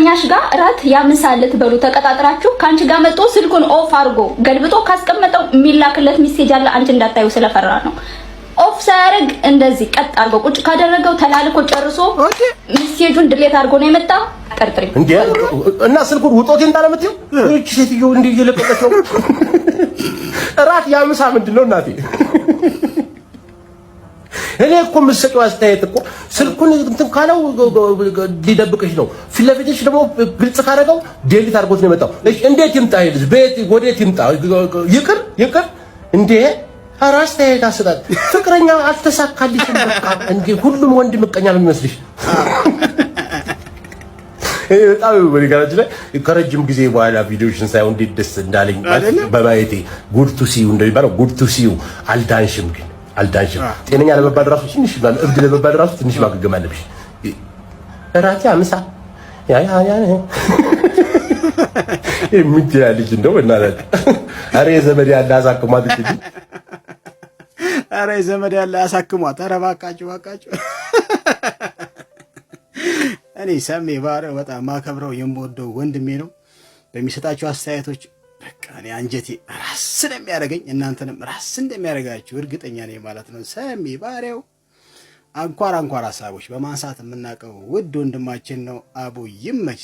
ከፍቅረኛሽ ጋር እራት ያምሳለት በሉ ተቀጣጥራችሁ ካንቺ ጋር መጥቶ ስልኩን ኦፍ አድርጎ ገልብጦ ካስቀመጠው የሚላክለት ሜሴጅ አለ አንቺ እንዳታዩ ስለፈራ ነው። ኦፍ ሳያደርግ እንደዚህ ቀጥ አድርጎ ቁጭ ካደረገው ተላልኮ ጨርሶ ሜሴጁን ድሌት አድርጎ ነው የመጣ። ጠርጥሪ እንዴ እና ስልኩን ውጦት እንዳለመጥዩ እቺ ሴትዮ እንዴ እየለቀቀች ነው። እራት ያምሳ ምንድነው እናቴ? እኔ እኮ የምትሰጪው አስተያየት እኮ ስልኩን እንትን ካለው ሊደብቅሽ ነው። ፊት ለፊትሽ ደግሞ ግልጽ ካደረገው ዴሊት አድርጎት ነው የመጣው። እሺ እንዴት ይምጣ? ይልስ ቤት ወዴት ይምጣ? ይቅር እንዴ ኧረ አስተያየት አሰጣጥ። ፍቅረኛ አልተሳካልሽም በቃ እንዴ ሁሉም ወንድ ምቀኛ ነው የሚመስልሽ? በጣም በነገራችን ላይ ከረጅም ጊዜ በኋላ ቪዲዮሽን ሳይሆን እንዴት ደስ እንዳለኝ በማየቴ ጉድ ቱ ሲዩ እንደሚባለው ጉድ ቱ ሲዩ አልዳንሽም ግን አልዳንሽም። ጤነኛ ለመባል ራሱ ትንሽ እብድ ለመባል ራሱ ትንሽ ማገገም አለብሽ። እራቴ አምሳ ያ የሚትያ ልጅ እንደው እናላት አሬ ዘመድ ያለ አሳክሟት እንጂ አሬ ዘመድ ያለ አሳክሟት። ኧረ እባካችሁ እኔ ሰሜ ባሪያው በጣም ማከብረው የምወደው ወንድሜ ነው። በሚሰጣቸው አስተያየቶች በቃ እኔ አንጀቴ ራስ እንደሚያደርገኝ እናንተንም ራስ እንደሚያደርጋችሁ እርግጠኛ ነኝ ማለት ነው። ሰሜ ባሪያው አንኳር ሐሳቦች በማንሳት የምናውቀው ውድ ወንድማችን ነው። አቡ ይመች።